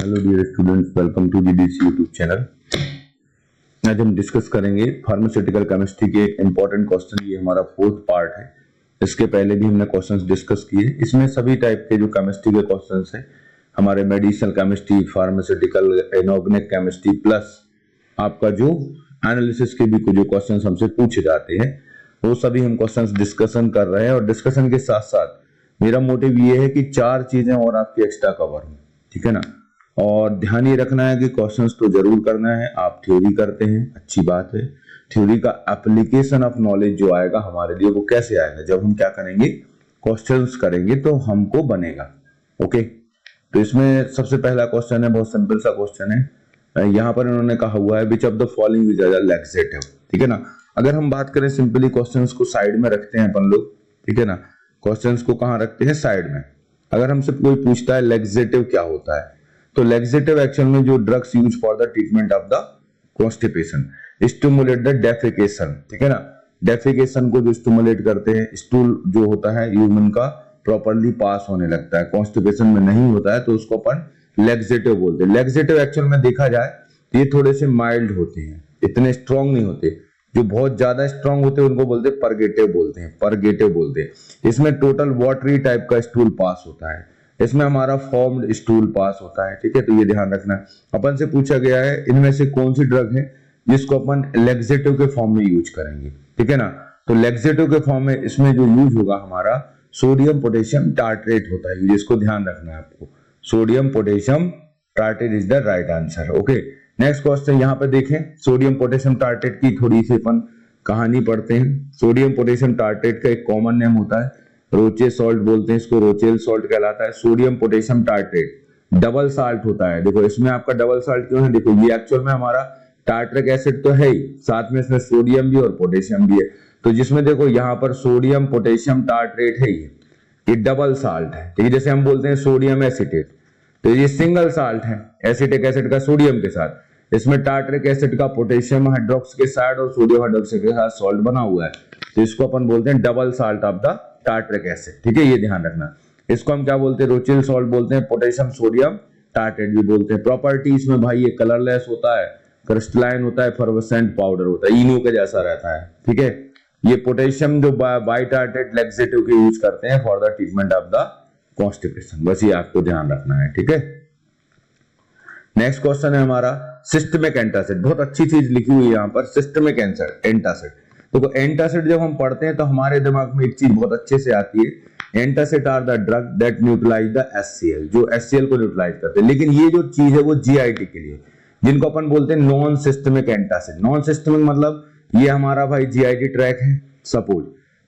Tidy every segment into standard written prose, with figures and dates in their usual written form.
Hello dear students, welcome to GDC YouTube channel. आज हम discuss करेंगे फार्मास्यूटिकल केमिस्ट्री के एक इंपॉर्टेंट क्वेश्चन। ये हमारा फोर्थ पार्ट है। इसके पहले भी हमने क्वेश्चंस डिस्कस किए। इसमें सभी टाइप के जो केमिस्ट्री के क्वेश्चंस हैं, हमारे medicinal chemistry, pharmaceutical, inorganic chemistry, plus आपका जो एनालिसिस के भी कुछ जो क्वेश्चंस हमसे पूछे जाते हैं, वो सभी हम क्वेश्चंस डिस्कशन कर रहे हैं। और डिस्कशन के साथ साथ मेरा मोटिव ये है कि 4 चीजें और आपकी एक्स्ट्रा कवर हो, ठीक है ना। और ध्यान ये रखना है कि क्वेश्चंस तो जरूर करना है। आप थ्योरी करते हैं, अच्छी बात है। थ्योरी का एप्लीकेशन ऑफ नॉलेज जो आएगा हमारे लिए, वो कैसे आएगा? जब हम क्या करेंगे, क्वेश्चंस करेंगे तो हमको बनेगा। ओके, तो इसमें सबसे पहला क्वेश्चन है, बहुत सिंपल सा क्वेश्चन है। यहाँ पर इन्होंने कहा हुआ है which of the following is a laxative, ठीक है ना। अगर हम बात करें सिंपली, क्वेश्चंस को साइड में रखते हैं अपन लोग, ठीक है ना। क्वेश्चंस को कहाँ रखते हैं? साइड में। अगर हमसे कोई पूछता है लैक्सेटिव क्या होता है, तो लैक्सेटिव एक्शन में जो drugs use for the treatment of the constipation, stimulate the defecation, ठीक है ना। डेफिकेशन को जो स्टिमुलेट करते हैं, स्टूल जो होता है ह्यूमन का प्रॉपर्ली पास होने लगता है। कॉन्स्टिपेशन में नहीं होता है तो उसको अपन लैक्सेटिव बोलते हैं। लैक्सेटिव एक्शन में देखा जाए तो ये थोड़े से माइल्ड होते हैं, इतने स्ट्रॉन्ग नहीं होते। जो बहुत ज्यादा स्ट्रॉन्ग होते हैं उनको बोलते हैं परगेटिव बोलते हैं, परगेटिव बोलते हैं। इसमें टोटल वाटरी टाइप का स्टूल पास होता है, इसमें हमारा फॉर्म्ड स्टूल पास होता है, ठीक है। तो ये ध्यान रखना है। अपन से पूछा गया है इनमें से कौन सी ड्रग है जिसको अपन लैक्सेटिव के फॉर्म में यूज करेंगे, ठीक है ना। तो लैक्सेटिव के फॉर्म में इसमें जो यूज होगा हमारा सोडियम पोटेशियम टार्ट्रेट होता है, जिसको ध्यान रखना है आपको। Sodium potassium tartrate is the right answer. Okay, next question यहाँ पे देखें। सोडियम पोटेशियम टार्ट्रेट की थोड़ी सी अपन कहानी पढ़ते हैं। सोडियम पोटेशियम टार्ट्रेट का एक कॉमन नेम होता है, रोचे सॉल्ट बोलते हैं इसको, रोचेल सॉल्ट कहलाता है। Sodium potassium tartrate double salt होता है। देखो इसमें आपका डबल साल्ट क्यों है? देखो ये एक्चुअल में हमारा टार्ट्रिक एसिड तो है ही, साथ में इसमें सोडियम भी और पोटेशियम भी है। तो जिसमें देखो यहाँ पर सोडियम पोटेशियम टार्ट्रेट है, ये डबल साल्ट है, ठीक है। जैसे हम बोलते हैं सोडियम एसिटेट, तो ये सिंगल साल्ट है एसिटिक एसिड का सोडियम के साथ। इसमें टार्ट्रिक एसिड का पोटेशियम हाइड्रोक्स के साथ और सोडियम हाइड्रोक्साइड के साथ सॉल्ट बना हुआ है, तो इसको अपन बोलते हैं double salt of the tartaric acid, ठीक है। ये ध्यान रखना। इसको हम क्या बोलते हैं? रोचेल सॉल्ट बोलते हैं, पोटेशियम सोडियम टार्ट्रेट भी बोलते हैं। प्रॉपर्टी इसमें भाई ये कलरलेस होता है, क्रिस्टलाइन होता है, एफर्वेसेंट पाउडर होता है, इनो के जैसा रहता है, ठीक है। ये पोटेशियम जो बाइटार्ट्रेट लैक्सेटिव के यूज करते हैं for the treatment of the constipation, बस ये आपको ध्यान रखना है, ठीक है। नेक्स्ट क्वेश्चन है हमारा सिस्टमिक एंटासिड। बहुत अच्छी चीज लिखी हुई है यहाँ पर, सिस्टमिक एंटासिड। तो एंटासिड जब हम पढ़ते हैं तो हमारे दिमाग में एक चीज बहुत अच्छे से आती है, antacid are the drug that neutralize the HCl, जो HCl को न्यूट्रलाइज करते हैं। लेकिन ये जो चीज है वो GIT के लिए, जिनको अपन बोलते हैं non systemic antacid. Non systemic मतलब ये हमारा भाई GIT ट्रैक है। सपोज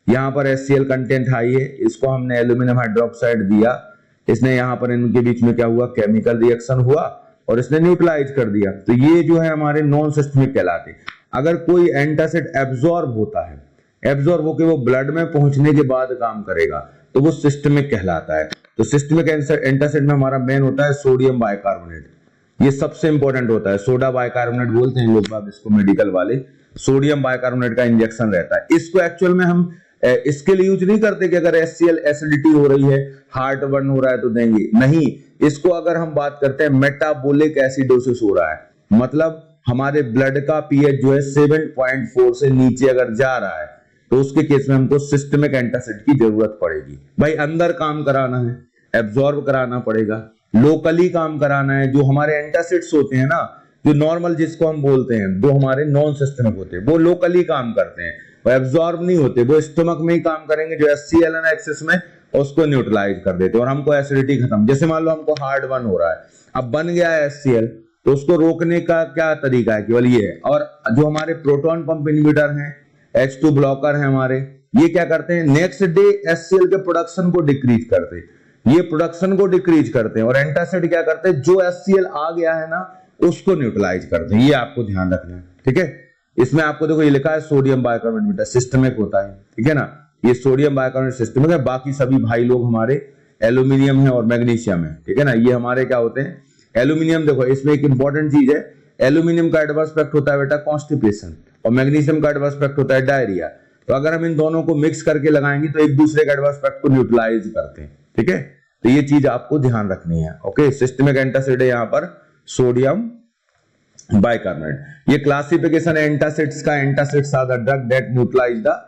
यहाँ पर HCl कंटेंट हाई है, इसको हमने एल्यूमिनियम हाइड्रोक्साइड दिया, इसने यहाँ पर इनके बीच में क्या हुआ? केमिकल रिएक्शन हुआ और इसने न्यूट्रलाइज कर दिया। तो ये जो है हमारे नॉन सिस्टमिक कहलाते हैं। अगर कोई एंटासिड एब्जॉर्ब होता है, एब्जॉर्ब होकर वो ब्लड में पहुंचने के बाद काम करेगा, तो वो सिस्टमिक कहलाता है। तो सिस्टमिक एंटासिड में हमारा मेन होता है सोडियम बाइकार्बोनेट, ये सबसे इंपॉर्टेंट होता है। सोडा बाइकार्बोनेट बोलते हैं लोग बाग इसको, मेडिकल वाले। सोडियम बाइकार्बोनेट का इंजेक्शन रहता है। इसको एक्चुअल में हम इसके लिए यूज नहीं करते कि अगर HCl एसिडिटी हो रही है, हार्ट बर्न हो रहा है तो देंगे, नहीं। इसको अगर हम बात करते हैं मेटाबॉलिक एसिडोसिस हो रहा है, मतलब हमारे ब्लड का pH जो है 7.4 से नीचे अगर जा रहा है, तो उसके केस में हमको सिस्टमिक एंटासिड की जरूरत पड़ेगी। भाई अंदर काम कराना है, एब्जॉर्ब कराना पड़ेगा, लोकली काम कराना है। जो हमारे एंटासिड्स होते हैं ना, जो नॉर्मल जिसको हम बोलते हैं, जो हमारे नॉन सिस्टमिक होते हैं, वो लोकली काम करते हैं, वो एब्जॉर्ब नहीं होते, वो स्टमक में ही काम करेंगे। जो HCl है ना एक्सेस में, उसको न्यूट्रलाइज कर देते और हमको एसिडिटी खत्म। जैसे मान लो हमको हार्ट बर्न हो रहा है, अब बन गया है HCl, तो उसको रोकने का क्या तरीका है? केवल ये है। और जो हमारे प्रोटॉन पंप इनहिबिटर हैं, H2 ब्लॉकर हैं हमारे, ये क्या करते हैं? नेक्स्ट डे HCl के प्रोडक्शन को डिक्रीज करते हैं, ये प्रोडक्शन को डिक्रीज करते हैं। और एंटासिड क्या करते हैं? जो HCl आ गया है ना, उसको न्यूट्रलाइज करते हैं। ये आपको ध्यान रखना है, ठीक है। इसमें आपको देखो ये लिखा है सोडियम बाइकार्बोनेट सिस्टमिक होता है, ठीक है ना। ये सोडियम बाइकार्बोनेट सिस्टमिक है। बाकी सभी भाई लोग हमारे एल्यूमिनियम है और मैग्नीशियम है, ठीक है ना। ये हमारे क्या होते हैं? एल्यूमिनियम। देखो इसमें एक इंपॉर्टेंट चीज है, एल्यूमिनियम का एडवर्स इफेक्ट होता है बेटा कॉन्स्टिपेशन, और मैग्नीशियम का एडवर्स इफेक्ट होता है डायरिया। तो अगर हम इन दोनों को मिक्स करके लगाएंगे तो एक दूसरे के एडवर्स इफेक्ट को न्यूट्रलाइज करते हैं, ठीक है। तो ये चीज आपको ध्यान रखनी है। ओके, सिस्टमिक एंटासिड है यहाँ पर सोडियम बाइकार्बोनेट। ये क्लासिफिकेशन है एंटासिड्स का। Antacids are the drug that neutralize the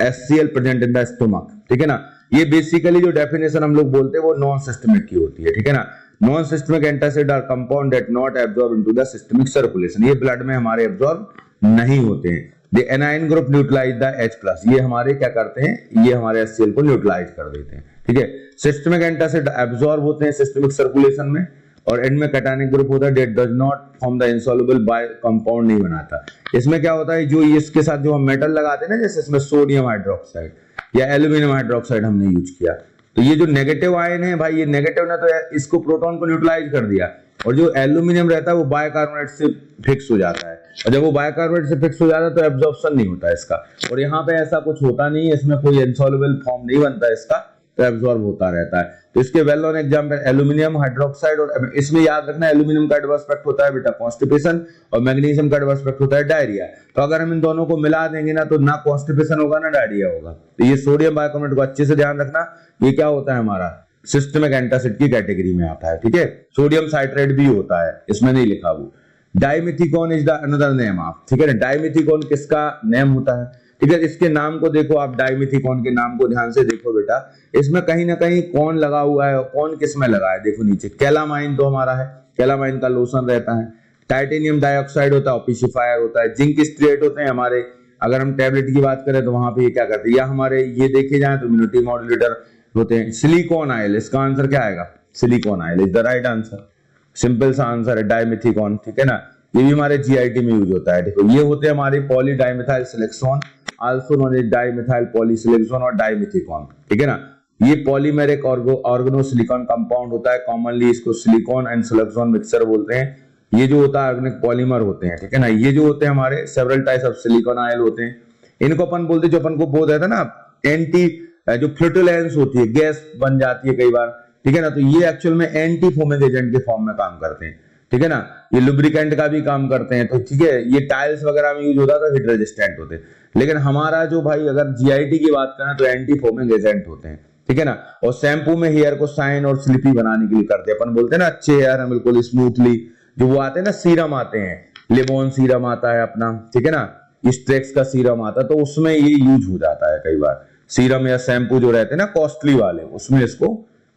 HCl present in the stomach, ठीक है ना। ये बेसिकली जो डेफिनेशन हम लोग बोलते हैं वो नॉन सिस्टमिक की होती है, ठीक है ना। Non systemic antacid are compound that not absorb into the systemic circulation. ये ब्लड में हमारे एब्जॉर्ब नहीं होते हैं। The anion group neutralize the H+। ये हमारे क्या करते हैं, ये हमारे HCl को न्यूट्रलाइज कर देते हैं, ठीक है। सिस्टमिक एंटासिड एब्जॉर्ब होते हैं सिस्टमिक सर्कुलेशन में, और एंड में कैटायनिक ग्रुप होता है that does not form the insoluble by compound, नहीं बनाता। इसमें क्या होता है, जो इसके साथ जो हम मेटल लगाते हैं ना, जैसे इसमें सोडियम हाइड्रोक्साइड या एल्यूमिनियम हाइड्रोक्साइड हमने यूज किया, तो ये जो नेगेटिव आयन है भाई, ये नेगेटिव ने तो इसको प्रोटॉन को न्यूट्रलाइज कर दिया, और जो एल्यूमिनियम रहता है वो बाइकार्बोनेट से फिक्स हो जाता है, और जब वो बाइकार्बोनेट से फिक्स हो जाता है तो एब्जॉर्प्शन नहीं होता इसका। और यहाँ पे ऐसा कुछ होता नहीं है, इसमें कोई इनसॉल्युबल फॉर्म नहीं बनता इसका, तो एब्जॉर्ब होता रहता है। तो इसके well known example aluminium hydroxide, और इसमें याद रखना एल्यूमिनियम का एडवर्स इफेक्ट होता है बेटा कॉन्स्टिपेशन, और मैग्नीशियम का एडवर्स इफेक्ट होता है डायरिया। तो अगर हम इन दोनों को मिला देंगे ना, तो ना कॉन्स्टिपेशन होगा ना डायरिया होगा। तो ये सोडियम बाइकार्बोनेट को अच्छे से ध्यान रखना, ये क्या होता है हमारा सिस्टमिक एंटासिड की कैटेगरी में आता है, ठीक है। सोडियम साइट्रेट भी होता है, इसमें नहीं लिखा वो। Dimethicone is the another name of, ठीक है ना। डाइमिथिकोन किसका नेम होता है, ठीक है। इसके नाम को देखो आप, डाइमिथिकोन के नाम को ध्यान से देखो बेटा, इसमें कहीं ना कहीं कौन लगा हुआ है, कौन किस में लगा है, देखो नीचे। कैलामाइन तो हमारा है, कैलामाइन का लोशन रहता है। टाइटेनियम डाइऑक्साइड होता है, ऑपिशिफायर होता है। जिंक स्ट्रेट होते हैं हमारे, अगर हम टैबलेट की बात करें तो वहां पे ये क्या करते हैं, या हमारे ये देखे जाए तो इम्यूनिटी मॉड्यूलेटर होते हैं। सिलिकॉन आयल, इसका आंसर क्या आएगा, silicon oil is the right answer. Simple सा आंसर है डाइमिथिकॉन, ठीक है ना। ये भी हमारे जीआईटी में यूज होता है। देखो ये होते हैं हमारे poly dimethyl siloxane, also known as dimethyl polysiloxane और डाइमिथिकॉन, ठीक है ना। ये पॉलीमेरिक ऑर्गेनोसिलिकॉन कंपाउंड होता है, कॉमनली इसको सिलिकॉन एंड सिलेक्सोन मिक्सचर बोलते हैं। ये जो होता है ऑर्गेनिक पॉलीमर होते हैं, ठीक है ना। ये जो होते हैं हमारे several types of silicon oil होते हैं। इनको अपन बोलते, जो अपन को बोल रहा था ना, एंटी जो फ्लूटुलेंस होती है, गैस बन जाती है कई बार, ठीक है ना। तो ये एक्चुअल में एंटी फोमिंग एजेंट के फॉर्म में काम करते हैं, ठीक है ना। ये लुब्रिकेंट का भी काम करते हैं, तो ठीक है। ये टाइल्स वगैरह में यूज होता है तो हीट रेजिस्टेंट होते हैं। लेकिन हमारा जो भाई अगर जीआईटी की बात करें तो एंटी फोमिंग एजेंट होते हैं, ठीक है ना। और शैम्पू में हेयर को शाइन और स्लिपी बनाने के लिए करते हैं। अपन बोलते हैं ना अच्छे हेयर है बिल्कुल स्मूथली, जो वो आते हैं ना सीरम आते हैं, लिबॉन सीरम आता है अपना, ठीक है ना। स्ट्रेक्स का सीरम आता है, तो उसमें ये यूज हो जाता है कई बार। सीरम या शैम्पू जो रहते हैं ना कॉस्टली वाले, उसमें इसको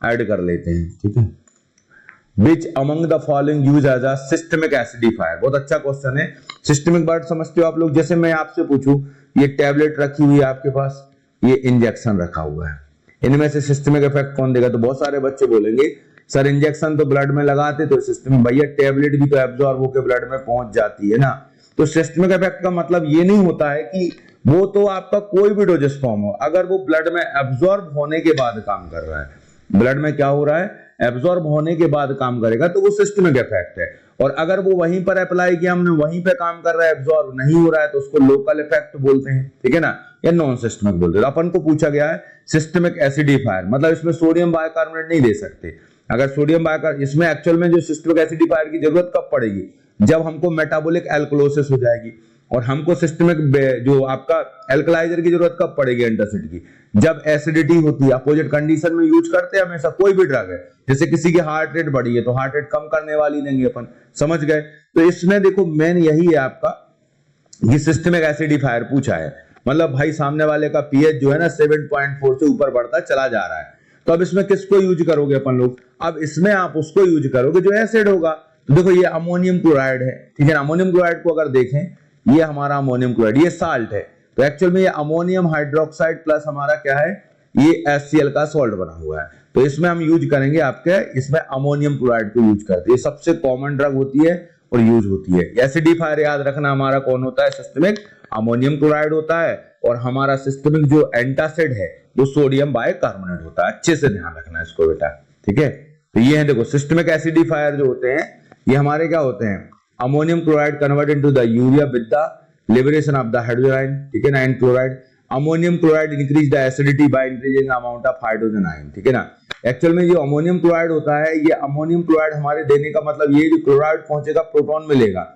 ऐड कर लेते हैं, ठीक है। Which among the following use as a systemic acidifier? बहुत अच्छा क्वेश्चन है। सिस्टमिक वर्ड समझते हो आप लोग। जैसे मैं आपसे पूछूं, ये टैबलेट रखी हुई है आपके पास, ये इंजेक्शन रखा हुआ है, इनमें से सिस्टमिक इफेक्ट कौन देगा? तो बहुत सारे बच्चे बोलेंगे सर इंजेक्शन तो ब्लड में लगाते तो सिस्टमिक, भैया टैबलेट भी तो एब्जॉर्ब होकर ब्लड में पहुंच जाती है ना। तो सिस्टमिक इफेक्ट का मतलब ये नहीं होता है कि वो तो आपका कोई भी डोजेस फॉर्म हो, अगर वो ब्लड में एब्जॉर्ब होने के बाद काम कर रहा है, ब्लड में क्या हो रहा है, एब्जॉर्ब होने के बाद काम करेगा, तो वो सिस्टमिक इफेक्ट है। और अगर वो वहीं पर अप्लाई किया हमने, वहीं पे काम कर रहा है, एब्जॉर्ब नहीं हो रहा है, तो उसको लोकल इफेक्ट बोलते हैं, ठीक है ना, या नॉन सिस्टमिक बोलते हैं। अपन को पूछा गया है सिस्टमिक एसिडिफायर, मतलब इसमें सोडियम बाइकार्बोनेट नहीं दे सकते। अगर सोडियम बाइकार्बोनेट, इसमें एक्चुअल में जो सिस्टमिक एसिडिफायर की जरूरत कब पड़ेगी, जब हमको मेटाबॉलिक एल्कलोसिस हो जाएगी। और हमको सिस्टमिक जो आपका एल्कलाइजर की जरूरत कब पड़ेगी एंटासिड की, जब एसिडिटी होती है। अपोजिट कंडीशन में यूज करते हैं हमेशा, कोई भी ड्रग है। जैसे किसी की हार्ट रेट बढ़ी है तो हार्ट रेट कम करने वाली देंगे अपन, समझ गए। तो इसमें देखो मेन यही है आपका, ये सिस्टमिक एसिडिफायर पूछा है, मतलब भाई सामने वाले का पीएच जो है ना 7.4 से ऊपर बढ़ता चला जा रहा है। तो अब इसमें किसको यूज करोगे अपन लोग? अब इसमें आप उसको यूज करोगे जो एसिड होगा। तो देखो ये अमोनियम क्लोराइड है, ठीक है ना। अमोनियम क्लोराइड को अगर देखें, ये हमारा अमोनियम क्लोराइड, ये साल्ट है। तो एक्चुअल में ये अमोनियम हाइड्रोक्साइड प्लस हमारा क्या है, ये HCl का सॉल्ट बना हुआ है। तो इसमें हम यूज करेंगे आपके, इसमें अमोनियम क्लोराइड को यूज करते हैं। ये सबसे कॉमन ड्रग होती है और यूज होती है। एसिडिफायर याद रखना हमारा कौन होता है, सिस्टमिक अमोनियम क्लोराइड होता है। और हमारा सिस्टमिक जो एंटासिड है वो सोडियम बाइकार्बोनेट होता है। अच्छे से ध्यान रखना इसको बेटा, ठीक है। तो ये है देखो सिस्टमिक एसिडिफायर जो होते हैं, ये हमारे क्या होते हैं, ammonium chloride convert into the urea with the liberation of the hydrogen ion, ठीक है ना, and chloride. Ammonium chloride increase the acidity by increasing the amount of hydrogen ion, ठीक है ना। एक्चुअल में जो अमोनियम क्लोराइड होता है, ये अमोनियम क्लोराइड हमारे देने का मतलब ये जो क्लोराइड पहुंचेगा प्रोटॉन मिलेगा,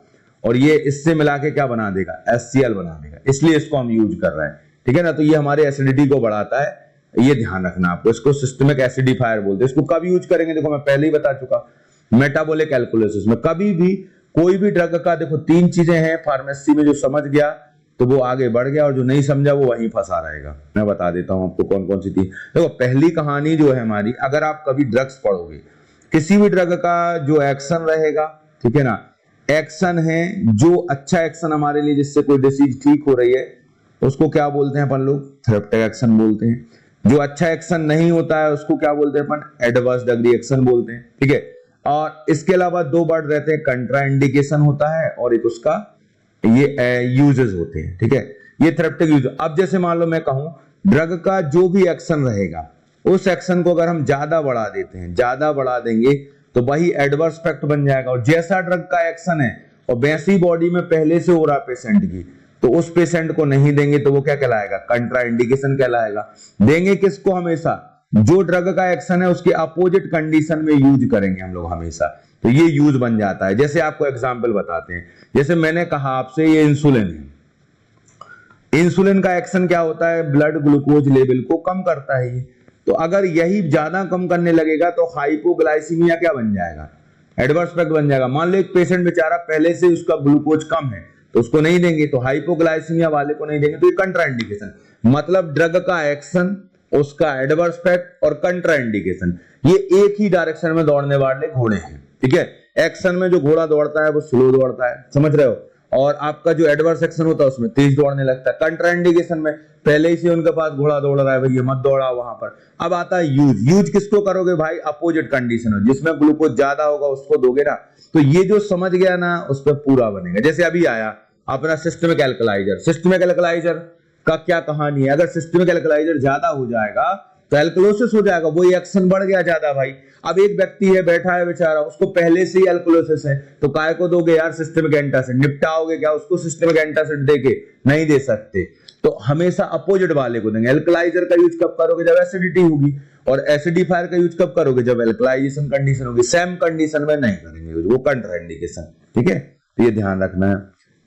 और ये इससे मिला के क्या बना देगा, HCl बना देगा, इसलिए इसको हम यूज कर रहे हैं, ठीक है ना। तो ये हमारे एसिडिटी को बढ़ाता है, ये ध्यान रखना आपको। इसको सिस्टमिक एसिडिफायर बोलते हैं। इसको कब यूज करेंगे, देखो मैं पहले ही बता चुका, मेटाबॉलिक एल्कोलिसिस में। कभी भी कोई भी ड्रग का देखो 3 चीजें हैं फार्मेसी में, जो समझ गया तो वो आगे बढ़ गया, और जो नहीं समझा वो वहीं फंसा रहेगा। मैं बता देता हूं आपको कौन कौन सी थी। देखो पहली कहानी जो है हमारी, अगर आप कभी ड्रग्स पढ़ोगे, किसी भी ड्रग का जो एक्शन रहेगा, ठीक है ना, एक्शन है जो अच्छा एक्शन हमारे लिए, जिससे कोई डिसीज ठीक हो रही है, उसको क्या बोलते हैं अपन लोग, थेरेप्यूटिक एक्शन बोलते हैं। जो अच्छा एक्शन नहीं होता है उसको क्या बोलते हैं अपन, एडवर्स ड्रग एक्शन बोलते हैं, ठीक है। और इसके अलावा 2 वर्ड रहते हैं, कंट्राइंडिकेशन होता है और एक उसका ये यूजेस होते हैं, ठीक है। ये थेरेप्यूटिक यूज। अब जैसे मान लो मैं कहूं ड्रग का जो भी एक्शन रहेगा, उस एक्शन को अगर हम ज्यादा बढ़ा देते हैं, ज्यादा बढ़ा देंगे तो वही एडवर्स इफेक्ट बन जाएगा। और जैसा ड्रग का एक्शन है और वैसी बॉडी में पहले से हो रहा पेशेंट की, तो उस पेशेंट को नहीं देंगे तो वो क्या कहलाएगा, कंट्राइंडिकेशन कहलाएगा। देंगे किसको, हमेशा जो ड्रग का एक्शन है उसके अपोजिट कंडीशन में यूज करेंगे हम लोग हमेशा, तो ये यूज बन जाता है। जैसे आपको एग्जांपल बताते हैं, जैसे मैंने कहा आपसे ये इंसुलिन है। इंसुलिन का एक्शन क्या होता है, ब्लड ग्लूकोज लेवल को कम करता है ये। तो अगर यही ज्यादा कम करने लगेगा तो हाइपोग्लाइसीमिया क्या बन जाएगा, एडवर्स इफेक्ट बन जाएगा। मान लो एक पेशेंट बेचारा पहले से उसका ग्लूकोज कम है तो उसको नहीं देंगे, तो हाइपोग्लाइसीमिया वाले को नहीं देंगे, तो ये कंट्राइंडिकेशन। मतलब ड्रग का एक्शन, उसका एडवर्स इफेक्ट और कंट्राइंडिकेशन, ये एक ही डायरेक्शन में दौड़ने वाले घोड़े हैं, ठीक है। एक्शन में जो घोड़ा दौड़ता है वो स्लो दौड़ता है, समझ रहे हो, और आपका जो एडवर्स एक्शन होता है उसमें तेज दौड़ने लगता है। कंट्राइंडिकेशन में पहले ही से उनके पास घोड़ा दौड़ रहा है, भाई ये मत दौड़ा वहां पर। अब आता है यूज। यूज किसको करोगे भाई, अपोजिट कंडीशन हो, जिसमें ग्लूकोज ज्यादा होगा उसको दोगे ना। तो ये जो समझ गया ना उस पर पूरा बनेगा। जैसे अभी आया अपना सिस्टमिक एल्कलाइजर। सिस्टमिक एल्कलाइजर का क्या कहानी है, अगर सिस्टमिक एल्कलाइजर ज्यादा हो जाएगा तो एल्कलोसिस हो जाएगा, वो एक्शन बढ़ गया ज्यादा भाई। अब एक व्यक्ति है बैठा है बेचारा, उसको पहले से ही एल्कलोसिस है, तो काय को दोगे यार सिस्टमिक एंटासिड, निपटाओगे क्या उसको सिस्टमिक एंटासिड देके, नहीं दे सकते। तो हमेशा अपोजिट वाले को देंगे। एल्कलाइजर का यूज कब करोगे, जब एसिडिटी होगी, और एसिडिफायर का यूज कब करोगे, जब एल्कलाइजेशन कंडीशन होगी। सेम कंडीशन में नहीं करेंगे, वो कंट्राइंडिकेशन, ठीक है। तो ये ध्यान रखना है।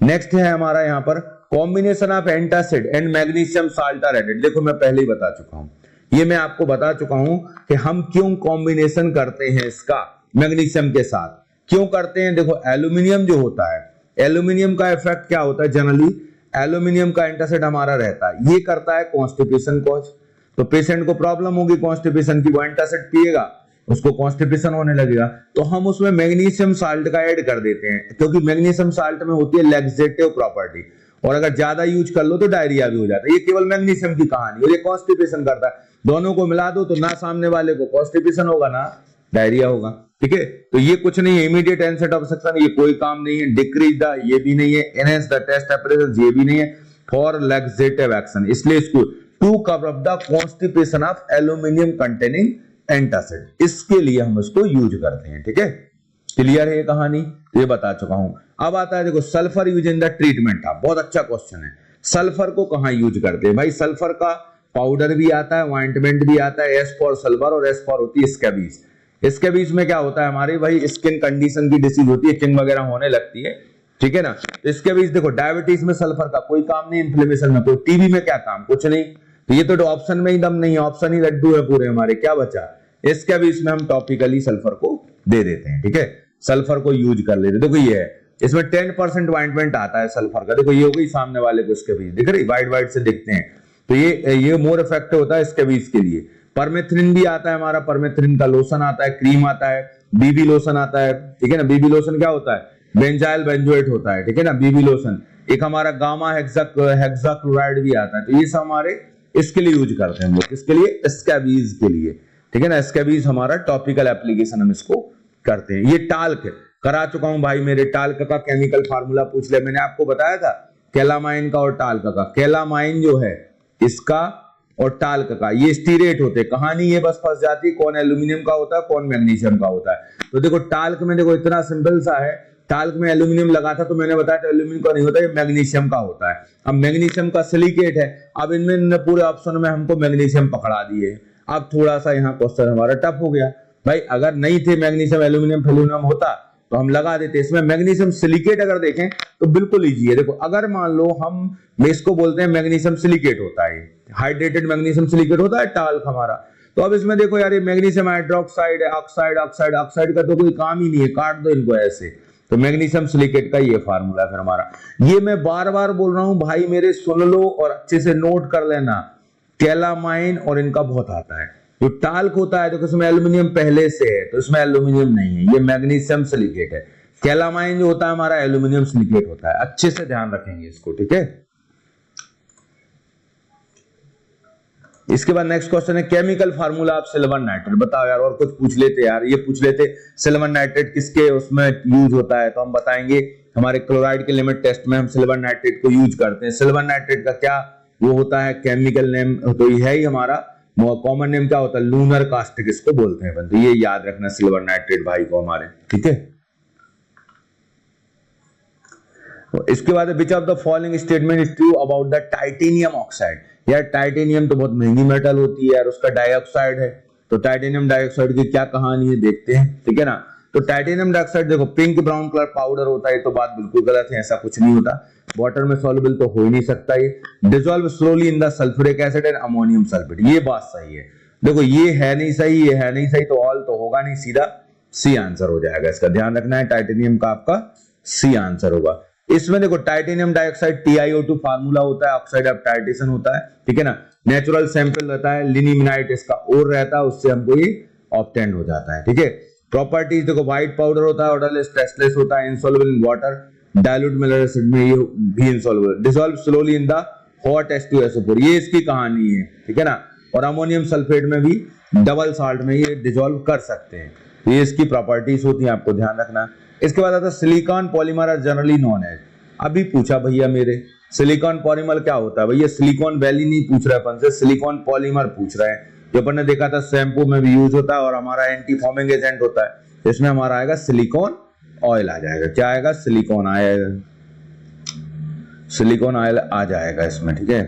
नेक्स्ट है हमारा यहाँ पर combination of antacid and magnesium salt are added. देखो मैं पहले ही बता चुका हूं, ये मैं आपको बता चुका हूं कि हम क्यों कॉम्बिनेशन करते हैं इसका मैग्नीशियम के साथ, क्यों करते हैं। देखो एल्यूमिनियम जो होता है, एल्यूमिनियम का इफेक्ट क्या होता है, जनरली एल्यूमिनियम का एंटासिड हमारा रहता है, ये करता है कॉन्स्टिपेशन कॉज। तो पेशेंट को प्रॉब्लम होगी कॉन्स्टिपेशन की, वो एंटासिड पिएगा, उसको कॉन्स्टिपेशन होने लगेगा। तो हम उसमें मैग्नीशियम साल्ट का ऐड कर देते हैं, क्योंकि मैग्नीशियम साल्ट में होती है लैक्सेटिव प्रॉपर्टी, और अगर ज्यादा यूज कर लो तो डायरिया भी हो जाता है। ये केवल मैग्नीशियम की कहानी, और ये कॉन्स्टिपेशन करता है। दोनों को मिला दो तो ना सामने वाले को कॉन्स्टिपेशन होगा ना डायरिया होगा, ठीक है। तो ये कुछ नहीं है, इमीडिएट ऑनसेट ऑफ सक्शन, ये कोई काम नहीं है। डिक्रीज द, ये भी नहीं है। एनहांस द टेस्ट एपरेटस, ये भी नहीं है। फॉर लैक्सेटिव एक्शन, इसलिए इसको to cover up the constipation of aluminium containing antacid, इसके लिए हम इसको यूज करते हैं, ठीक है। क्लियर है ये कहानी, ये बता चुका हूं। अब आता है देखो sulphur use in the treatment of, बहुत अच्छा क्वेश्चन है। सल्फर को कहां यूज करते हैं भाई, सल्फर का पाउडर भी आता है, ऑइंटमेंट भी आता है। एस फॉर सल्फर और एस फॉर होती है स्कैबीज। स्कैबीज में क्या होता है हमारे भाई, स्किन कंडीशन की डिसीज होती है, चिंग वगैरह होने लगती है, ठीक है ना। स्कैबीज देखो डायबिटीज में सल्फर का कोई काम नहीं, इन्फ्लेमेशन में कोई, टीबी में क्या काम, कुछ नहीं। तो ये तो ऑप्शन में ही दम नहीं है, ऑप्शन ही लड्डू है पूरे हमारे, क्या बचा। इसके भी इसमें हम टॉपिकली सल्फर को दे देते हैं, ठीक है। सल्फर को यूज कर लेते। देखो ये है, इसमें 10% ऑइंटमेंट आता है सल्फर का। देखो ये हो गई सामने वाले को स्कैबीज, दिख रही, वाइट वाइट से दिखते हैं। तो ये मोर इफेक्टिव होता है स्कैबीज के लिए। परमेथ्रिन भी आता है हमारा, परमेथ्रिन का लोशन आता है, क्रीम आता है, बीबी लोशन आता है, ठीक है ना। बीबी लोशन क्या होता है, बेंजाइल बेंजोएट होता है, ठीक है ना, बीबी लोशन। एक हमारा गामा हेक्साक्लोराइड भी आता है। तो ये सब हमारे इसके लिए यूज करते हैं हम लोग, इसके लिए स्कैबीज के लिए, ठीक है ना। स्कैबीज हमारा टॉपिकल एप्लीकेशन हम इसको करते हैं। ये टाल्क करा चुका हूं भाई मेरे, टाल्क का केमिकल फार्मूला पूछ लिया, मैंने आपको बताया था कैलामाइन का और टाल्क का। कैलामाइन जो है इसका और टाल्क का, ये स्टीरेट होते हैं। कहानी ये बस फंस जाती है, कौन एल्यूमिनियम का होता है कौन मैग्नीशियम का होता है। तो देखो टाल्क में देखो इतना सिंपल सा है, टाल्क में एल्यूमिनियम लगा था तो मैंने बताया था एल्यूमिनियम का नहीं होता, ये मैग्नीशियम का होता है। अब मैग्नीशियम का सिलिकेट है, अब इनमें पूरे ऑप्शन में हमको मैग्नीशियम पकड़ा दिए। अब थोड़ा सा यहाँ क्वेश्चन हमारा टफ हो गया भाई, अगर नहीं थे मैग्नीशियम एल्यूमिनियम फेल्यूमियम होता तो हम लगा देते। इसमें मैग्नीशियम सिलिकेट अगर देखें तो बिल्कुल इजी है। देखो अगर मान लो हम इसको बोलते हैं मैग्नीशियम सिलिकेट होता है, हाइड्रेटेड मैग्नीशियम सिलिकेट होता है टाल्क हमारा। तो अब इसमें देखो यार, ये मैग्नीशियम हाइड्रोक्साइड है, ऑक्साइड ऑक्साइड ऑक्साइड का तो कोई काम ही नहीं है, काट दो इनको ऐसे। तो मैग्नीशियम सिलिकेट का ये फार्मूला फिर हमारा। ये मैं बार बार बोल रहा हूं भाई, मेरे सुन लो और अच्छे से नोट कर लेना। कैलामाइन और इनका बहुत आता है। जो टाल्क होता है तो इसमें एल्यूमिनियम पहले से है, तो इसमें एल्यूमिनियम नहीं है, ये मैग्नीशियम सिलिकेट है। कैलामाइन जो होता है हमारा एल्यूमिनियम सिलिकेट होता है। अच्छे से ध्यान रखेंगे इसको, ठीक है। इसके बाद नेक्स्ट क्वेश्चन है chemical formula of silver nitrate. बताओ यार, और कुछ पूछ लेते यार, ये पूछ लेते सिल्वर नाइट्रेट किसके उसमें यूज होता है, तो हम बताएंगे हमारे क्लोराइड के लिमिट टेस्ट में हम सिल्वर नाइट्रेट को यूज करते हैं। सिल्वर नाइट्रेट का क्या वो होता है केमिकल नेम, तो ये है ही हमारा कॉमन नेम क्या होता है, लूनर कास्टिक इसको बोलते हैं। तो ये याद रखना सिल्वर नाइट्रेट भाई को हमारे, ठीक है। इसके बाद which of the following statement is true about the titanium oxide. यार टाइटेनियम तो बहुत महंगी मेटल होती है यार, उसका डाइऑक्साइड है, तो टाइटेनियम डाइऑक्साइड की क्या कहानी है देखते हैं, ठीक है ना। तो टाइटेनियम डाइऑक्साइड देखो पिंक ब्राउन कलर पाउडर होता है, तो बात बिल्कुल गलत है, ऐसा कुछ नहीं होता। वाटर में सॉल्युबल तो हो ही नहीं सकता। ये dissolve slowly in the sulphuric acid and ammonium sulphate, ये बात सही है। देखो ये है नहीं सही, ये है नहीं सही, तो ऑल तो होगा नहीं, सीधा सी आंसर हो जाएगा। इसका ध्यान रखना है, टाइटेनियम का आपका सी आंसर होगा। इसमें देखो टाइटेनियम डाइऑक्साइड TiO2 फार्मूला होता है, ऑक्साइड ऑफ टाइटेशन होता है, ठीक है ना। नेचुरल सैंपल रहता है, लिनिमिनाइट इसका और रहता है, उससे हमको ये ऑब्टेन हो जाता है, ठीक है। प्रॉपर्टीज देखो व्हाइट पाउडर होता है, ऑर्डरलेस टेस्टलेस होता है, insoluble in water, dilute mineral acid में ये भी insoluble, dissolve slowly in the hot H2SO4, ये इसकी कहानी है, ठीक है ना। और अमोनियम सल्फेट में भी डबल साल्ट में ये डिसॉल्व कर सकते हैं, ये इसकी प्रॉपर्टीज होती है, आपको ध्यान रखना। इसके बाद आता है silicon polymer are generally known as. अभी पूछा भैया मेरे सिलिकॉन पॉलीमर क्या होता है, भैया सिलिकॉन वैली नहीं पूछ रहा है अपन से, सिलिकॉन पॉलीमर पूछ रहा है। जो अपन ने देखा था शैम्पू में भी यूज होता है और हमारा एंटी फॉर्मिंग एजेंट होता है। इसमें हमारा आएगा सिलिकॉन ऑयल आ जाएगा, क्या आएगा, सिलिकॉन आएगा, सिलिकॉन ऑयल आ जाएगा इसमें, ठीक है।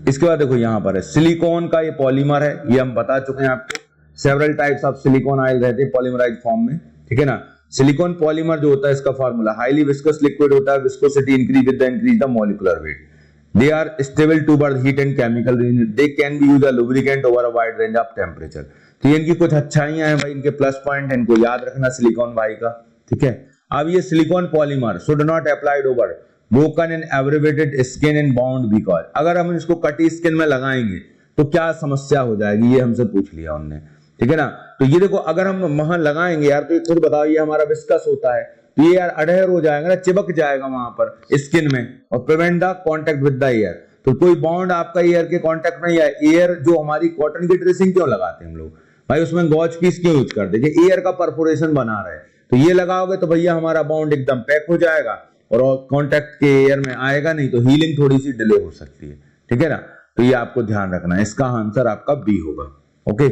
इसके बाद देखो यहां पर है सिलिकॉन का ये पॉलीमर है, ये हम बता चुके हैं आपको। Several types of silicon oil रहते हैं पॉलीमराइज फॉर्म में, ठीक है ना। सिलिकॉन पॉलीमर जो होता है इसका फार्मूला हाईली विस्कस लिक्विड होता है, viscosity increase with the increase the molecular weight, they are stable to both heat and chemical range, they can be used as lubricant over a wide range of temperature. तो ये इनकी कुछ अच्छाइयां हैं भाई, इनके plus point है, इनको याद रखना सिलिकॉन भाई का, ठीक है। अब ये silicone polymer should not applied over broken and abbreviated skin and bound because, अगर हम इसको कटी स्किन में लगाएंगे तो क्या समस्या हो जाएगी, ये हमसे पूछ लिया उन्होंने, ठीक है ना। तो ये देखो अगर हम वहां लगाएंगे यार, तो खुद बताओ ये हमारा विस्कस होता है, तो ये यार अडहेर हो जाएगा ना, चिपक जाएगा वहां पर स्किन में, और prevent the contact with the air. तो कोई बॉन्ड आपका एयर के कांटेक्ट में, या एयर जो हमारी कॉटन की ड्रेसिंग क्यों लगाते हैं हम लोग भाई, उसमें गॉज पीस क्यों यूज करते हैं, एयर का परफोरेशन बना रहे, तो ये लगाओगे तो भैया हमारा बॉन्ड एकदम पैक हो जाएगा और कांटेक्ट के एयर में आएगा नहीं, तो हीलिंग थोड़ी सी डिले हो सकती है, ठीक है ना। तो ये आपको ध्यान रखना है, इसका आंसर आपका बी होगा, ओके।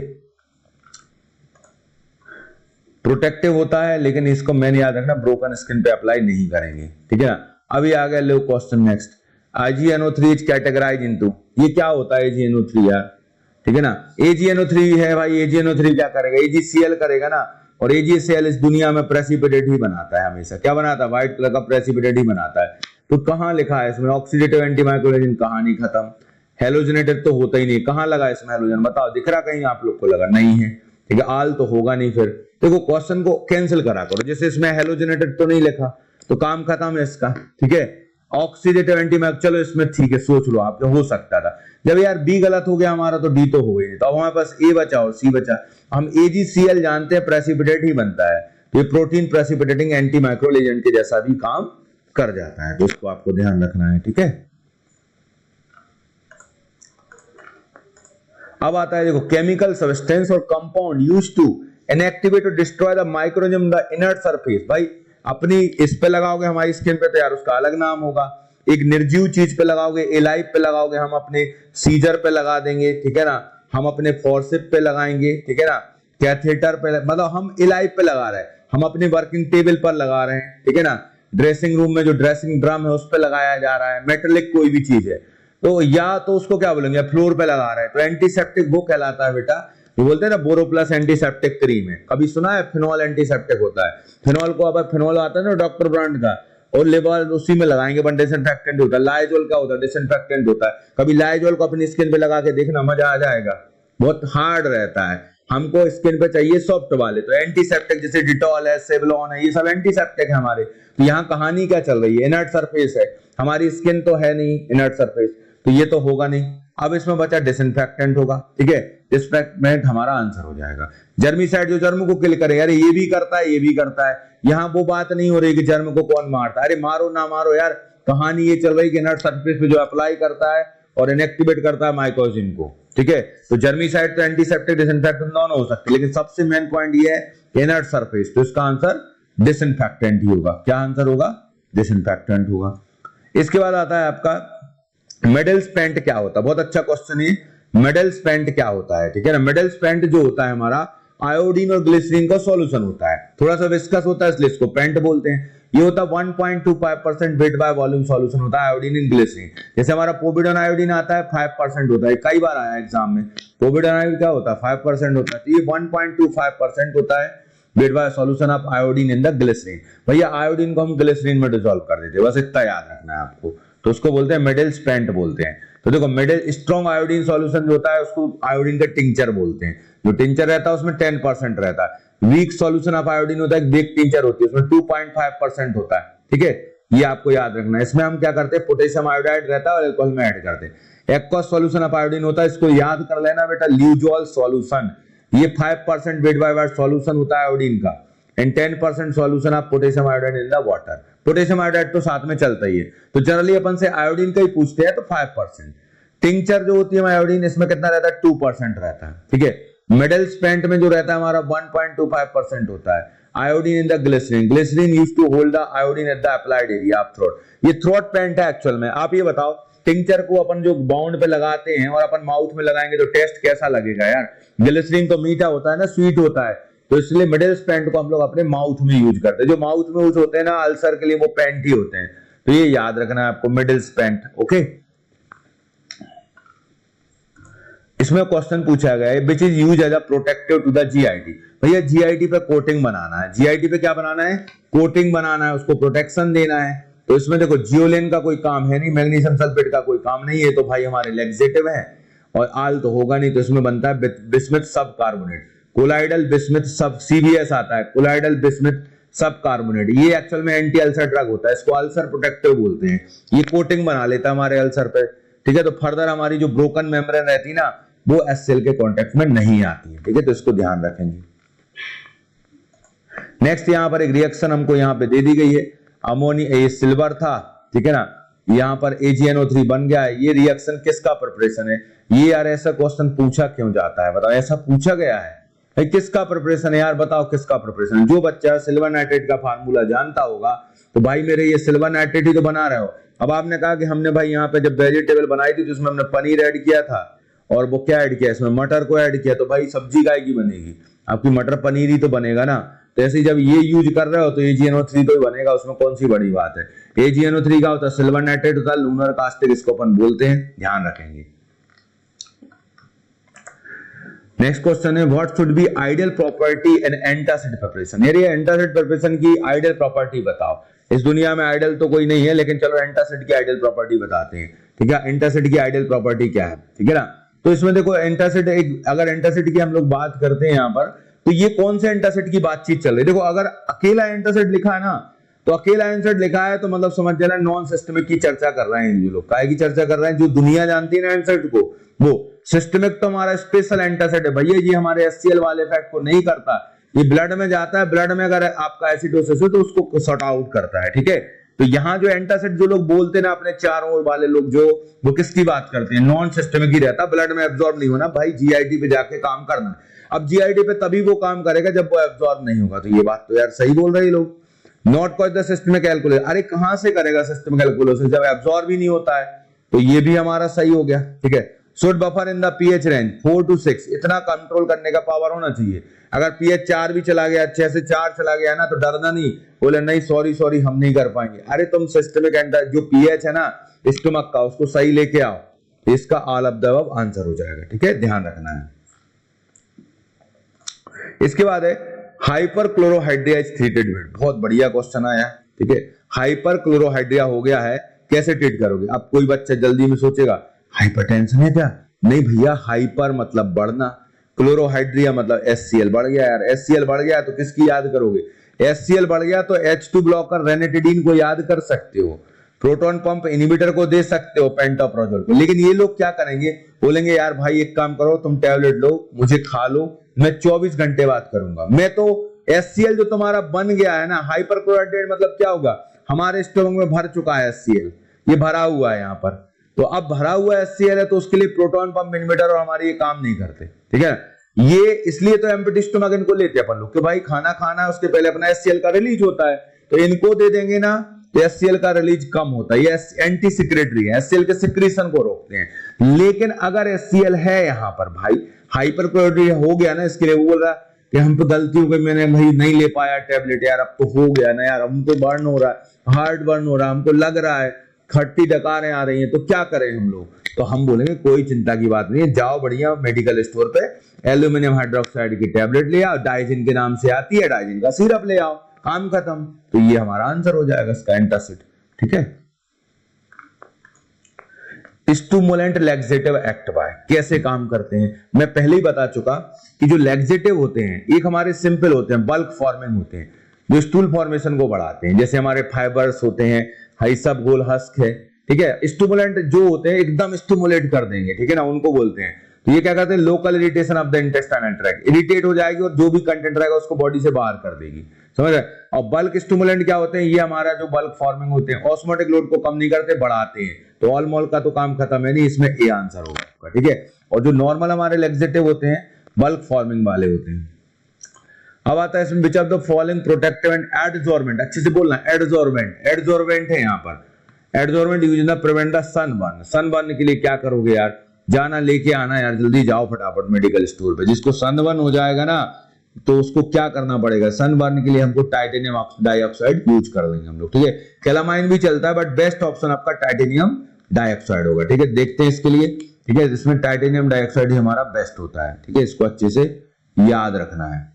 प्रोटेक्टिव होता है, लेकिन इसको मैंने याद रखना ब्रोकन स्किन पे अप्लाई नहीं करेंगे, ठीक है ना। अभी आ गया लो question next, AgNO3 is categorize into, ये क्या होता है AgNO3 यार, ठीक है ना। AgNO3 है भाई, AgNO3 क्या करेगा, AgCl करेगा ना, और AgCl इस दुनिया में प्रेसिपिटेट ही बनाता है हमेशा, क्या बनाता है, व्हाइट कलर का प्रेसिपिटेट ही बनाता है। तो कहां लिखा है इसमें ऑक्सीडेटिव एंटीमाइक्रोलेजन, कहानी खत्म। हेलोजनेटेड तो होता ही नहीं, कहां लगा इसमें हेलोजन, बताओ, दिख रहा कहीं आप लोग को, लगा नहीं है, ठीक है। आल तो होगा नहीं, फिर देखो क्वेश्चन को कैंसिल करा करो, जैसे इसमें हेलोजनेटेड तो नहीं लिखा तो काम खत्म है इसका, ठीक है। ऑक्सीडेटिव एंटीमाइक्रो, चलो इसमें ठीक है, सोच लो आप, जो हो सकता था। जब यार बी गलत हो गया हमारा तो डी तो हो गई, तो अब हमारे पास ए बचा और सी बचा। हम AgCl जानते हैं प्रेसिपिटेट ही बनता है, ये प्रोटीन प्रेसिपिटेटिंग एंटीमाइक्रोल एजेंट के जैसा भी काम कर जाता है, तो इसको आपको ध्यान रखना है, ठीक है। अब आता है देखो केमिकल सब्सटेंस और compound used to inactivate to destroy the microorganism the inert surface. भाई अपनी इस पे लगाओगे हमारी स्किन पे तो यार उसका अलग नाम होगा, एक निर्जीव चीज पे लगाओगे, एलाइव पे लगाओगे, हम अपने सीजर पे लगा देंगे, ठीक है ना, हम अपने फोर्सिप पे लगाएंगे, ठीक है ना, कैथेटर पे, मतलब हम एलाइव पे लगा रहे हैं, हम अपने वर्किंग टेबल पर लगा रहे हैं, ठीक है ना, ड्रेसिंग रूम में जो ड्रेसिंग ड्रम है उस पे लगाया जा रहा है, मेटेलिक कोई भी चीज है, तो या तो उसको क्या बोलेंगे, फ्लोर पे लगा रहे हैं, तो एंटीसेप्टिक वो कहलाता है बेटा। ये बोलते हैं ना बोरोप्लस एंटीसेप्टिक क्रीम है, कभी सुना है फिनॉल एंटीसेप्टिक होता है, फिनॉल को अब फिनॉल आता है ना डॉक्टर ब्रांड का, और लेवल उसी में लगाएंगे, बट डिसइंफेक्टेंट होता है। लाइजोल क्या होता है? डिसइंफेक्टेंट होता है। कभी लाइजोल को अपनी स्किन पे लगा के देखना, मजा आ जाएगा। बहुत हार्ड रहता है, हमको स्किन पे चाहिए सॉफ्ट वाले। तो एंटीसेप्टिक जैसे डिटॉल है, सेवलॉन है, ये सब एंटीसेप्टिक है हमारे। तो यहाँ कहानी क्या चल रही है? इनर्ट सरफेस है, हमारी स्किन तो है नहीं इनर्ट सरफेस, तो ये तो होगा नहीं। अब इसमें बचा डिसइंफेक्टेंट होगा, ठीक है। डिसइंफेक्टेंट हमारा आंसर हो जाएगा। जर्मीसाइड जो जर्म को किल करे, अरे ये भी करता है, ये भी करता है। यहाँ वो बात नहीं हो रही कि जर्म को कौन मारता है, अरे मारो ना मारो यार, कहानी ये चल रही कि इनर्ट सरफेस पे जो अप्लाई करता है और इनएक्टिवेट करता है माइकोसिन को, ठीक है। तो जर्मीसाइड तो एंटीसेप्टिक डिसइंफेक्टेंट दोनों हो सकते हैं, लेकिन सबसे मेन पॉइंट ये है इनर्ट सरफेस, तो इसका आंसर डिसइंफेक्टेंट ही होगा। क्या आंसर होगा? डिसइंफेक्टेंट होगा। इसके बाद आता है आपका मेडल स्पेंट क्या होता है? बहुत अच्छा क्वेश्चन है, मेडल स्पेंट क्या होता है, ठीक है ना। मेडल स्पेंट जो होता है हमारा आयोडीन और ग्लिसरीन का सॉल्यूशन होता है, थोड़ा सा विस्कस होता है इसलिए इसको पेंट बोलते हैं। ये होता है 1.25% वेट बाय वॉल्यूम सॉल्यूशन होता है आयोडीन इन ग्लिसरीन। जैसे हमारा पोविडोन आयोडीन आता है 5% होता है, कई बार आया एग्जाम में। पोविडोन आयोडीन क्या होता है? 5% होता है, तो ये 1.25% होता है weight by solution of iodine in the glycerine. भैया आयोडीन को हम ग्लिसरीन में डिसॉल्व कर देते हैं, बस इतना याद रखना है आपको। तो उसको बोलते हैं मेडल स्पेंट बोलते हैं। तो देखो मेडल स्ट्रॉन्ग आयोडीन सॉल्यूशन जो होता है उसको आयोडीन का टिंचर बोलते हैं। जो टिंचर रहता है उसमें 10% रहता है। वीक सॉल्यूशन ऑफ आयोडीन होता है, वीक टिंचर होती है, उसमें 2.5% होता है, ठीक है। ये आपको याद रखना है। इसमें हम क्या करते हैं, पोटेशियम आयोडाइड रहता है और अल्कोहल में ऐड करते हैं। एक्वस सॉल्यूशन ऑफ आयोडीन होता है, इसको याद कर लेना बेटा, ल्यूजोल सॉल्यूशन। ये 5% वेट बाय वाट सॉल्यूशन होता है आयोडीन का, and 10% solution of potassium iodide in the water. Potassium iodide तो साथ में चलता ही है, तो जनरली अपन से आयोडीन का ही पूछते हैं, तो 5%। टिंचर जो होती है आयोडीन, इसमें कितना रहता है? 2% रहता है, ठीक है। मेडल स्पेंट में जो रहता है हमारा 1.25% होता है। Iodine in the glycerine, glycerine used to hold the iodine at the applied area of throat. ये थ्रोट पेंट है एक्चुअल में। आप ये बताओ, टिंचर को अपन जो बाउंड पे लगाते हैं और अपन माउथ में लगाएंगे तो टेस्ट कैसा लगेगा यार? ग्लिसरीन तो मीठा होता है ना, स्वीट होता है, तो इसलिए मिडिल स्पेंट को हम लोग अपने माउथ में यूज करते हैं। जो माउथ में यूज होते हैं ना अल्सर के लिए, वो पेंट ही होते हैं। तो ये याद रखना है आपको, मिडिल स्पेंट, ओके। इसमें क्वेश्चन पूछा गया है, which is use as a protective to the GIT. भैया जीआईटी पे कोटिंग बनाना है, जीआईटी पे क्या बनाना है? कोटिंग बनाना है, उसको प्रोटेक्शन देना है। तो इसमें देखो जियोलेन का कोई काम है नहीं, मैग्नीशियम सल्फेट का कोई काम नहीं है, तो भाई हमारे लेक्सेटिव है, और आल तो होगा नहीं, तो इसमें बनता है बिस्मथ सब कार्बोनेट। कोलाइडल बिस्मथ सब, सीबीएस आता है, कोलाइडल बिस्मथ सब कार्बोनेट। ये एक्चुअल में एंटी अल्सर ड्रग होता है, इसको अल्सर प्रोटेक्टिव बोलते हैं। ये कोटिंग बना लेता है हमारे अल्सर पे, ठीक है। तो फर्दर हमारी जो ब्रोकन मेम्ब्रेन रहती है ना, वो एचसीएल के कांटेक्ट में नहीं आती है, ठीक है। तो इसको ध्यान रखेंगे। नेक्स्ट यहाँ पर एक रिएक्शन हमको यहाँ पे दे दी गई है, अमोनिया, ये सिल्वर था, ठीक है ना, यहाँ पर AgNO3 बन गया है। ये रिएक्शन किसका प्रिपरेशन है? ये यार ऐसा क्वेश्चन पूछा क्यों जाता है, बताओ, ऐसा पूछा गया है किसका प्रिपरेशन है यार, बताओ किसका प्रिपरेशन है? जो बच्चा सिल्वर नाइट्रेट का फार्मूला जानता होगा, तो भाई मेरे ये सिल्वर नाइट्रेट ही तो बना रहे हो। अब आपने कहा कि हमने भाई यहाँ पे जब वेजिटेबल बनाई थी तो उसमें हमने पनीर ऐड किया था, और वो क्या ऐड किया, इसमें मटर को ऐड किया, तो भाई सब्जी काय की बनेगी? आपकी मटर पनीर ही तो बनेगा ना। तो ऐसे जब ये यूज कर रहे हो तो AgNO3 तो ही बनेगा, उसमें कौन सी बड़ी बात है। AgNO3 का होता है सिल्वर नाइट्रेट होता है, लूनर कास्टिक इसको अपन बोलते हैं, ध्यान रखेंगे। नेक्स्ट क्वेश्चन है, what should be ideal property in antacid preparation. यार ये एंटासिड प्रिपरेशन की आइडियल प्रॉपर्टी बताओ। इस दुनिया में आइडियल तो कोई नहीं है, लेकिन चलो एंटासिड की आइडियल प्रॉपर्टी बताते हैं, ठीक है। एंटासिड की आइडियल प्रॉपर्टी क्या है, ठीक है ना। तो इसमें देखो एंटासिड, एक अगर एंटासिड की हम लोग बात करते हैं यहाँ पर, तो ये कौन से एंटासिड की बातचीत चल रही है? देखो अगर अकेला एंटासिड लिखा है ना, तो अकेला एंटासिड लिखा है तो मतलब समझ जाना नॉन सिस्टमिक की चर्चा कर रहे हैं ये लोग। काय की चर्चा कर रहे हैं? जो दुनिया जानती है ना एंटासिड को, वो सिस्टमिक तो हमारा स्पेशल एंटासिड है भैया, ये हमारे HCl वाले इफेक्ट को नहीं करता। ये ब्लड में जाता है, ब्लड में अगर आपका एसिडोसिस है तो उसको सॉर्ट आउट करता है, ठीक है। तो यहाँ जो एंटासिड जो लोग बोलते हैं ना अपने चारों ओर वाले लोग, जो वो किसकी बात करते हैं? नॉन सिस्टमिक ही रहता, ब्लड में एब्जॉर्ब नहीं होना भाई, जीआईटी पे जाके काम करना। अब जीआईटी पे तभी वो काम करेगा जब वो एब्जॉर्ब नहीं होगा। तो ये बात तो यार सही बोल रहे हैं लोग। नॉट कॉज द सिस्टमिक एल्कोलिसिस, अरे कहां से करेगा सिस्टमिक एल्कोलिसिस जब एब्जॉर्ब ही नहीं होता है? तो ये भी हमारा सही हो गया, ठीक है। Should buffer in the pH range 4 to 6, इतना कंट्रोल करने का पावर होना चाहिए। अगर पीएच 4 भी चला गया, 6 से 4 चला गया ना, तो डरना नहीं, बोले नहीं सॉरी हम नहीं कर पाएंगे। अरे तुम सिस्टमिक जो पीएच है ना स्टमक का, उसको सही लेके आओ, इसका all of the above answer हो जाएगा, ठीक है, ध्यान रखना है। इसके बाद है हाइपर क्लोरोहाइड्रेज ट्रीटेड वेट, बहुत बढ़िया क्वेश्चन आया, ठीक है। हाइपर क्लोरोहाइड्रिया हो गया है, कैसे ट्रीट करोगे? अब कोई बच्चा जल्दी में सोचेगा हाइपरटेंशन है क्या? नहीं भैया, हाइपर मतलब बढ़ना, क्लोरोहाइड्रिया मतलब HCl बढ़ गया यार। HCl बढ़ गया तो किसकी याद करोगे? HCl बढ़ गया तो H2 ब्लॉकर रेनिटिडीन को याद कर सकते हो, प्रोटॉन पंप इनहिबिटर को दे सकते हो, पेंटोप्रोजोल को। लेकिन ये लोग क्या करेंगे, बोलेंगे यार भाई एक काम करो, तुम टैबलेट लो, मुझे खा लो, मैं 24 घंटे बाद करूंगा। मैं तो HCl जो तुम्हारा बन गया है ना, हाइपरक्लोराइड मतलब क्या होगा, हमारे स्टमक में भर चुका है HCl, ये भरा हुआ है यहाँ पर। तो अब भरा हुआ HCl है तो उसके लिए प्रोटॉन पंप इनहिबिटर और हमारे ये काम नहीं करते, ठीक है। ये इसलिए तो एम्प्टी स्टमक इनको लेते हैं अपन लोग कि भाई खाना खाना है, उसके पहले अपना HCl का रिलीज होता है, तो इनको दे देंगे ना तो HCl का रिलीज कम होता है। ये एंटी सिक्रेटरी है, HCl के सिक्रीशन को रोकते हैं। लेकिन अगर HCl है यहाँ पर भाई, हाइपरक्लोराइड हो गया ना, इसके लिए वो बोल रहा है कि हम तो गलती हो गई, मैंने भाई नहीं ले पाया टैबलेट यार, अब तो हो गया ना यार, हमको बर्न हो रहा है, हार्ट बर्न हो रहा है, हमको लग रहा है खट्टी डकारें आ रही हैं, तो क्या करें हम लोग? तो हम बोलेंगे कोई चिंता की बात नहीं है, जाओ बढ़िया मेडिकल स्टोर पे एल्यूमिनियम हाइड्रोक्साइड की टैबलेट ले आओ, डाइजिन के नाम से आती है, डाइजिन का सिरप ले आओ, काम खत्म। तो ये हमारा आंसर हो जाएगा इसका, एंटासिड, ठीक है। स्टिमुलेंट लैक्सेटिव एक्ट बाय कैसे काम करते हैं, मैं पहले ही बता चुका कि जो लैक्सेटिव होते हैं एक हमारे सिंपल होते हैं, बल्क फॉर्मिंग होते हैं, जो स्टूल फॉर्मेशन को बढ़ाते हैं, जैसे हमारे फाइबर्स होते हैं, हाइसब हस्क है, ठीक है। स्टिमुलेंट जो होते हैं एकदम स्टिमुलेट कर देंगे, ठीक है ना, उनको बोलते हैं। तो ये क्या करते हैं, local irritation of the intestinal tract, irritate हो जाएगी और जो भी कंटेंट रहेगा उसको बॉडी से बाहर कर देगी, समझ रहे। और बल्क स्टिमुलेंट क्या होते हैं, ये हमारा जो बल्क फॉर्मिंग होते हैं, ऑस्मोटिक लोड को कम नहीं करते, बढ़ाते हैं। तो ऑल मोल का तो काम खत्म है नहीं, इसमें ए आंसर होगा आपका, ठीक है। और जो नॉर्मल हमारे लैक्सेटिव होते हैं बल्क फॉर्मिंग वाले होते हैं। अब आता है इसमें which of the following protective and adsorbent, अच्छे से बोलना, एडजॉर्बेंट है यहाँ पर। Adsorbent use in the prevent the sunburn, sunburn के लिए क्या करोगे यार, जाना लेके आना यार, जल्दी जाओ फटाफट मेडिकल स्टोर पे। जिसको सनबर्न हो जाएगा ना तो उसको क्या करना पड़ेगा, सनबर्न के लिए हमको टाइटेनियम डाइऑक्साइड यूज कर लेंगे हम लोग, ठीक है। कैलामाइन भी चलता है बट बेस्ट ऑप्शन आपका टाइटेनियम डाइऑक्साइड होगा, ठीक है। देखते हैं इसके लिए, ठीक है, जिसमें टाइटेनियम डाइऑक्साइड ही हमारा बेस्ट होता है, ठीक है, इसको अच्छे से याद रखना है।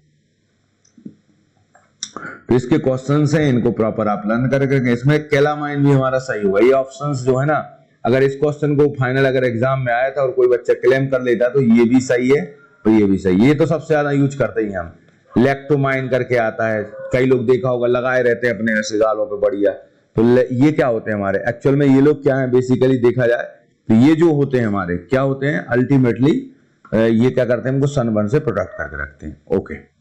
तो इसके क्वेश्चंस हैं, इनको प्रॉपर आप लर्न करके, इसमें कैलामाइन भी हमारा सही होगा। ये ऑप्शंस जो है ना, अगर इस क्वेश्चन को फाइनल अगर एग्जाम में आया था और कोई बच्चा क्लेम कर लेता तो ये भी सही है और ये भी सही है। ये तो सबसे ज्यादा यूज करते ही हम, लैक्टोमाइन करके आता है, कई लोग देखा होगा लगाए रहते हैं अपने ऐसे गालों पे बढ़िया। तो ये क्या होते हैं हमारे, एक्चुअल में ये लोग क्या है, बेसिकली देखा जाए तो ये जो होते हैं हमारे क्या होते हैं, अल्टीमेटली ये क्या करते हैं, हमको सनबर्न से प्रोटेक्ट करके रखते हैं। ओके।